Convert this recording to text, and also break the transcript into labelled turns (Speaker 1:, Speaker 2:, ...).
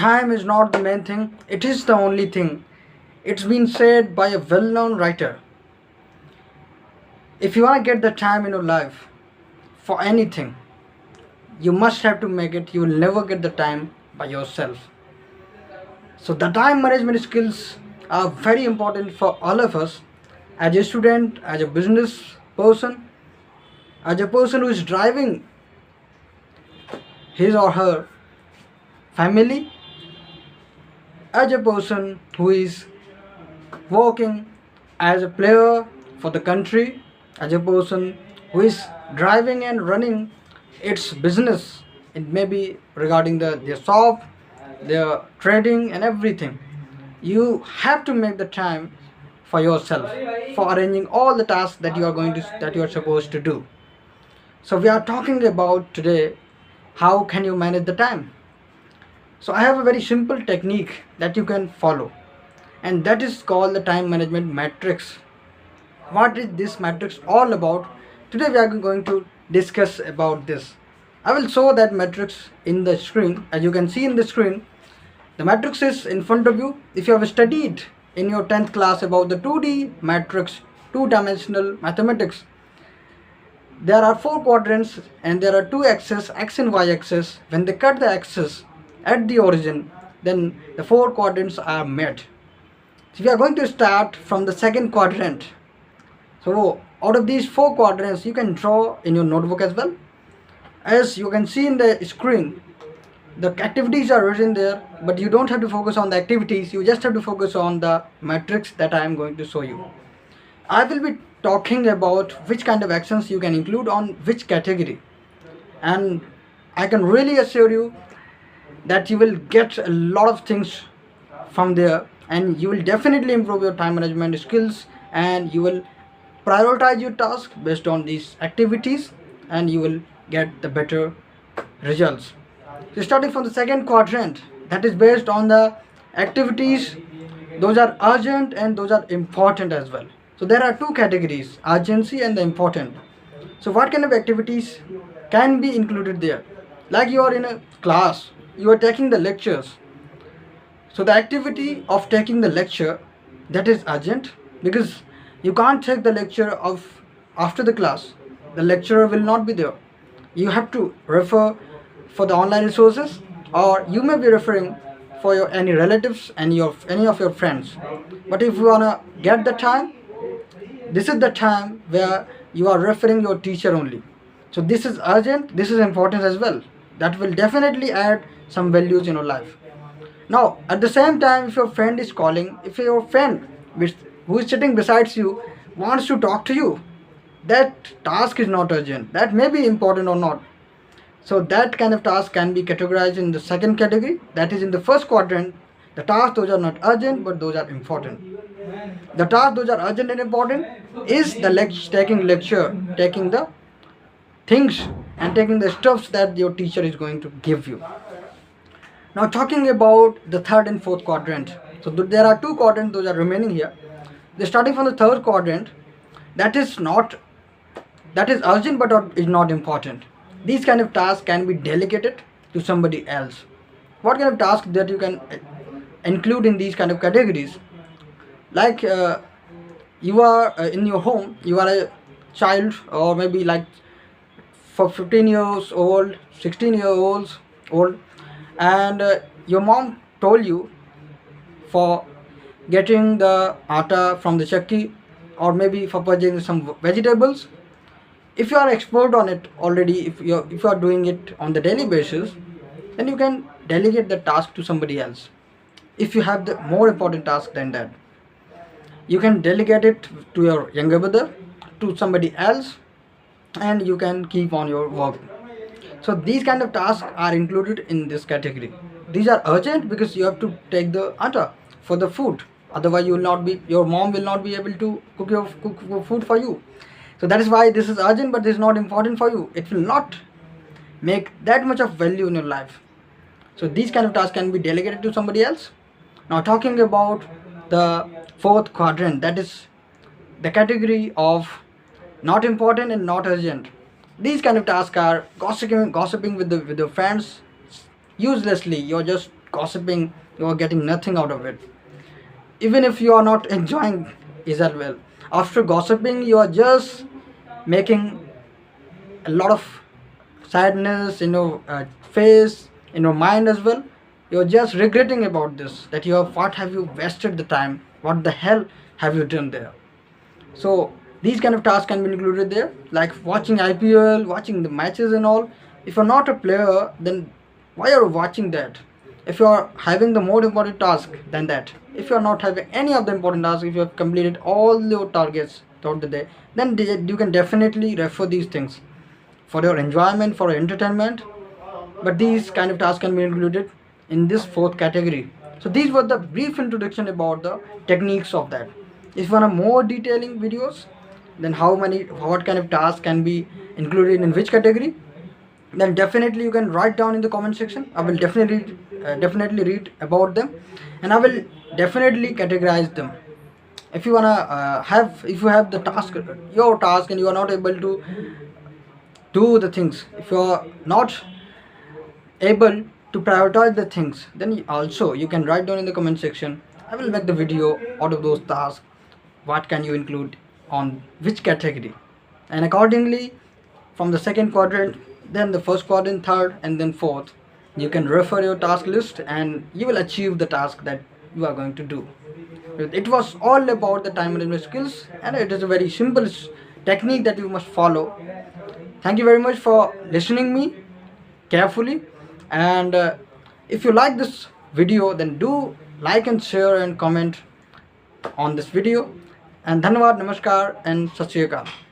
Speaker 1: time is not the main thing, it is the only thing. It's been said by a well-known writer. If you want to get the time in your life for anything, you must have to make it. You will never get the time by yourself. So the time management skills are very important for all of us, as a student, as a business person, as a person who is driving his or her family, as a person who is working as a player for the country, as a person who is driving and running its business. It may be regarding their shop, their trading and everything. You have to make the time for yourself, for arranging all the tasks that you are supposed to do. So we are talking about today, how can you manage the time? So I have a very simple technique that you can follow, and that is called the time management matrix. What is this matrix all about? Today we are going to discuss about this. I will show that matrix in the screen. As you can see in the screen, the matrix is in front of you. If you have studied in your 10th class about the 2D matrix, two-dimensional mathematics, there are four quadrants and there are two axes, x and y axis. When they cut the axis at the origin, then the four quadrants are met. So we are going to start from the second quadrant. So out of these four quadrants, you can draw in your notebook as well. As you can see in the screen, the activities are written there, but you don't have to focus on the activities. You just have to focus on the matrix that I am going to show you. I will be talking about which kind of actions you can include on which category, and I can really assure you that you will get a lot of things from there, and you will definitely improve your time management skills, and you will prioritize your task based on these activities, and you will get the better results. So starting from the second quadrant, that is based on the activities. Those are urgent and those are important as well. So there are two categories, urgency and the important. So what kind of activities can be included there? Like you are in a class, you are taking the lectures. So the activity of taking the lecture, that is urgent, because you can't take the lecture of after the class. The lecturer will not be there. You have to refer for the online resources, or you may be referring for your any relatives and any of your friends. But if you wanna get the time, this is the time where you are referring your teacher only. So this is urgent, this is important as well. That will definitely add some values in your life. Now at the same time, if your friend is calling, if your friend who is sitting beside you wants to talk to you, that task is not urgent. That may be important or not. So that kind of task can be categorized in the second category, that is in the first quadrant. The tasks, those are not urgent, but those are important. The tasks, those are urgent and important, is the taking lecture, taking the things and taking the stuffs that your teacher is going to give you. Now talking about the third and fourth quadrant. So there are two quadrants, those are remaining here. They're starting from the third quadrant, that is urgent but is not important. These kind of tasks can be delegated to somebody else. What kind of tasks that you can include in these kind of categories? Like you are in your home, you are a child, or maybe like for 15 years old, 16-year-olds old, and your mom told you for getting the atta from the chakki, or maybe for purchasing some vegetables. If you are expert on it already, if you are doing it on the daily basis, then you can delegate the task to somebody else. If you have the more important task than that, you can delegate it to your younger brother, to somebody else, and you can keep on your work. So these kind of tasks are included in this category. These are urgent because you have to take the atta for the food. Otherwise, your mom will not be able to cook food for you. So that is why this is urgent, but this is not important for you. It will not make that much of value in your life. So these kind of tasks can be delegated to somebody else. Now talking about the fourth quadrant, that is the category of not important and not urgent. These kind of tasks are gossiping with your friends uselessly. You're just gossiping, you are getting nothing out of it. Even if you are not enjoying is as well, after gossiping you are just making a lot of sadness in your face, in your mind as well. You're just regretting about this, that you have, what have you wasted the time, what the hell have you done there. So these kind of tasks can be included there, like watching IPL, watching the matches and all. If you're not a player, then why are you watching that? If you are having the more important task than that, if you are not having any of the important tasks, if you have completed all your targets throughout the day, then you can definitely refer these things for your enjoyment, for your entertainment. But these kind of tasks can be included in this fourth category. So these were the brief introduction about the techniques of that. If you want more detailing videos, then what kind of tasks can be included in which category, then definitely you can write down in the comment section. I will definitely read about them, and I will definitely categorize them. If you wanna if you have the task, your task, and you are not able to do the things, if you are not able to prioritize the things, then also you can write down in the comment section. I will make the video out of those tasks, what can you include on which category, and accordingly from the second quadrant, then the first quadrant, third, and then fourth, you can refer your task list and you will achieve the task that you are going to do. It was all about the time management skills, and it is a very simple technique that you must follow. Thank you very much for listening me carefully, and if you like this video, then do like and share and comment on this video. And धन्यवाद, नमस्कार and सत श्री अकाल.